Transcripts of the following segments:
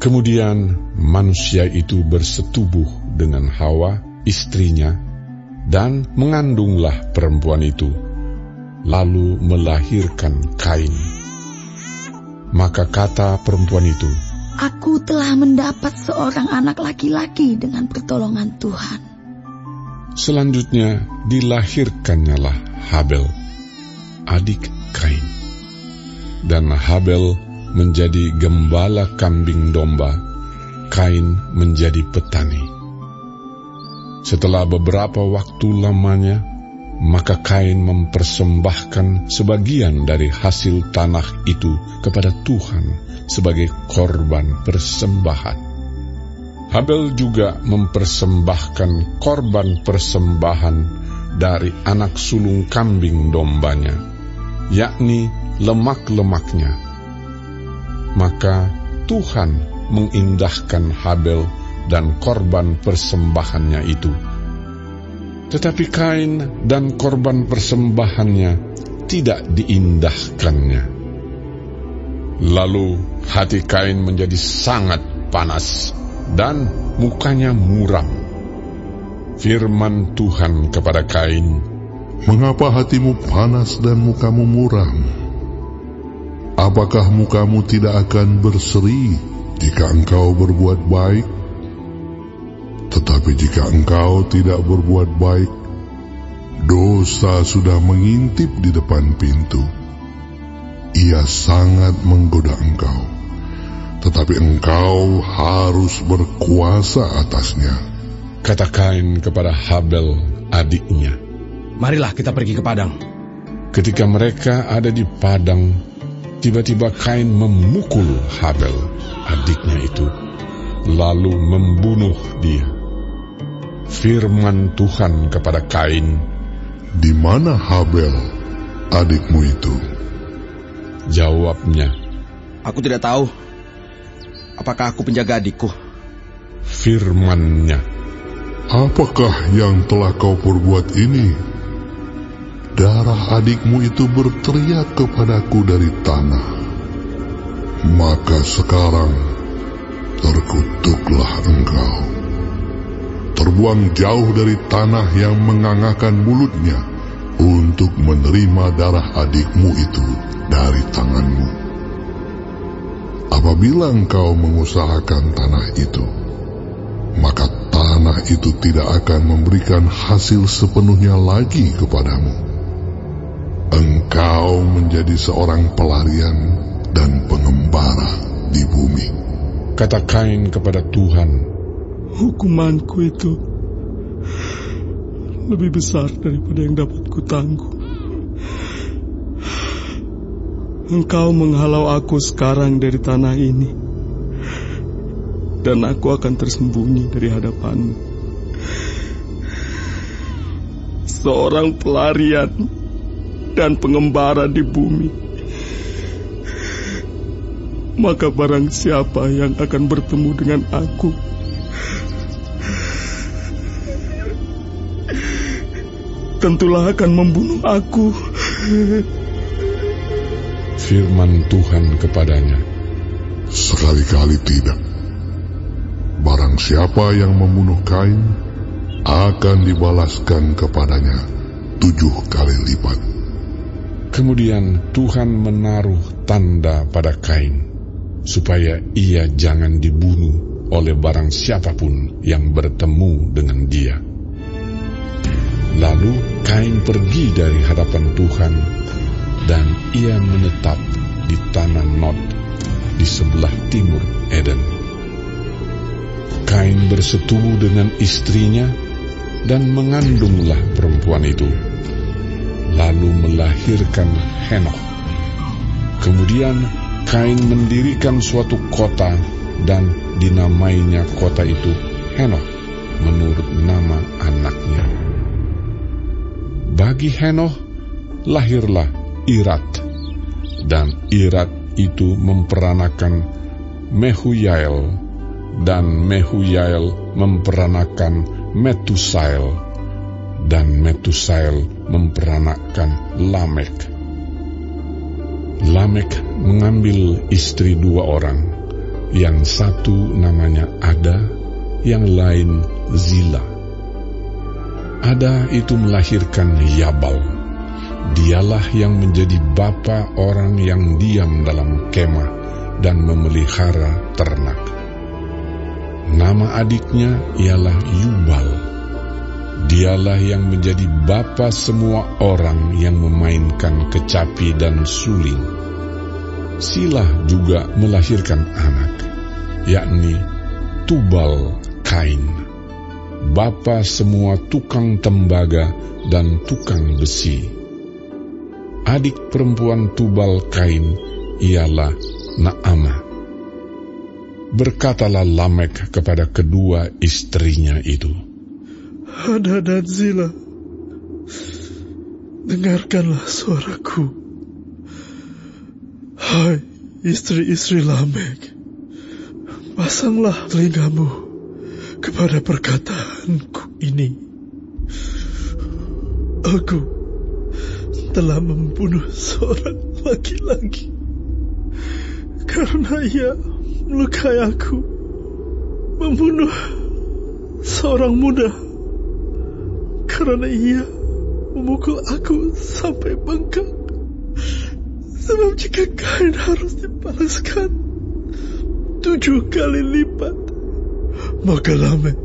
Kemudian manusia itu bersetubuh dengan Hawa, istrinya, dan mengandunglah perempuan itu, lalu melahirkan Kain. Maka kata perempuan itu, "Aku telah mendapat seorang anak laki-laki dengan pertolongan Tuhan." Selanjutnya dilahirkannyalah Habel, adik Kain. Dan Habel menjadi gembala kambing domba, Kain menjadi petani. Setelah beberapa waktu lamanya, maka Kain mempersembahkan sebagian dari hasil tanah itu kepada Tuhan sebagai korban persembahan. Habel juga mempersembahkan korban persembahan dari anak sulung kambing dombanya, yakni lemak-lemaknya. Maka Tuhan mengindahkan Habel dan korban persembahannya itu. Tetapi Kain dan korban persembahannya tidak diindahkannya. Lalu hati Kain menjadi sangat panas dan mukanya muram. Firman Tuhan kepada Kain, "Mengapa hatimu panas dan mukamu muram? Apakah mukamu tidak akan berseri jika engkau berbuat baik? Tetapi jika engkau tidak berbuat baik, dosa sudah mengintip di depan pintu. Ia sangat menggoda engkau, tetapi engkau harus berkuasa atasnya." Kata Kain kepada Habel adiknya, "Marilah kita pergi ke padang." Ketika mereka ada di padang, tiba-tiba Kain memukul Habel, adiknya itu, lalu membunuh dia. Firman Tuhan kepada Kain, "Di mana Habel, adikmu itu?" Jawabnya, "Aku tidak tahu. Apakah aku penjaga adikku?" Firman-Nya, "Apakah yang telah kau perbuat ini? Darah adikmu itu berteriak kepadaku dari tanah. Maka sekarang terkutuklah engkau. Terbuang jauh dari tanah yang mengangakkan mulutnya untuk menerima darah adikmu itu dari tanganmu. Apabila engkau mengusahakan tanah itu, maka tanah itu tidak akan memberikan hasil sepenuhnya lagi kepadamu. Engkau menjadi seorang pelarian dan pengembara di bumi." kata Kain kepada Tuhan, "Hukumanku itu lebih besar daripada yang dapat kutangguh. Engkau menghalau aku sekarang dari tanah ini, dan aku akan tersembunyi dari hadapanmu. Seorang pelarian dan pengembara di bumi. Maka barang siapa yang akan bertemu dengan aku, tentulah akan membunuh aku." Firman Tuhan kepadanya, "Sekali-kali tidak. Barang siapa yang membunuh Kain, akan dibalaskan kepadanya 7 kali lipat." Kemudian Tuhan menaruh tanda pada Kain, supaya ia jangan dibunuh oleh barang siapapun yang bertemu dengan dia. Lalu Kain pergi dari hadapan Tuhan, dan ia menetap di tanah Nod, di sebelah timur Eden. Kain bersetubuh dengan istrinya, dan mengandunglah perempuan itu, lalu melahirkan Henokh. Kemudian Kain mendirikan suatu kota, dan dinamainya kota itu Henokh menurut nama anaknya. Bagi Henokh lahirlah Irat, dan Irat itu memperanakan Mehujael, dan Mehujael memperanakan Metusael, dan Metusael memperanakan Lamek. Lamek mengambil istri 2 orang, yang satu namanya Ada, yang lain Zila. Ada itu melahirkan Yabal. Dialah yang menjadi bapa orang yang diam dalam kemah dan memelihara ternak. Nama adiknya ialah Yubal. Dialah yang menjadi bapa semua orang yang memainkan kecapi dan suling. Silah juga melahirkan anak, yakni Tubal Kain, bapa semua tukang tembaga dan tukang besi. Adik perempuan Tubal Kain ialah Naamah. Berkatalah Lamek kepada kedua istrinya itu, Ada dan Zila, dengarkanlah suaraku. Hai istri-istri Lamek, pasanglah telingamu kepada perkataanku ini. Aku telah membunuh seorang laki-laki karena ia melukai aku, membunuh seorang muda karena ia memukul aku sampai bengkak. Sebab jika Kain harus dibalaskan 7 kali lipat, maka Lamek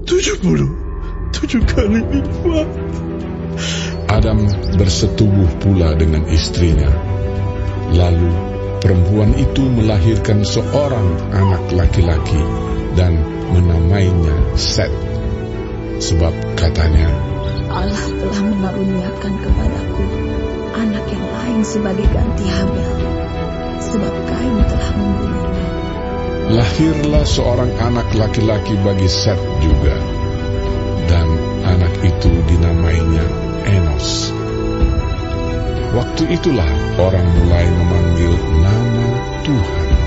77 kali lipat. Adam bersetubuh pula dengan istrinya. Lalu perempuan itu melahirkan seorang anak laki-laki dan menamainya Set. Sebab katanya, Allah telah mengaruniakan kepadaku anak yang lain sebagai ganti Habel, sebab Kain telah membunuhnya. lahirlah seorang anak laki-laki bagi Set juga, dan anak itu dinamainya Enos. Waktu itulah orang mulai memanggil nama Tuhan.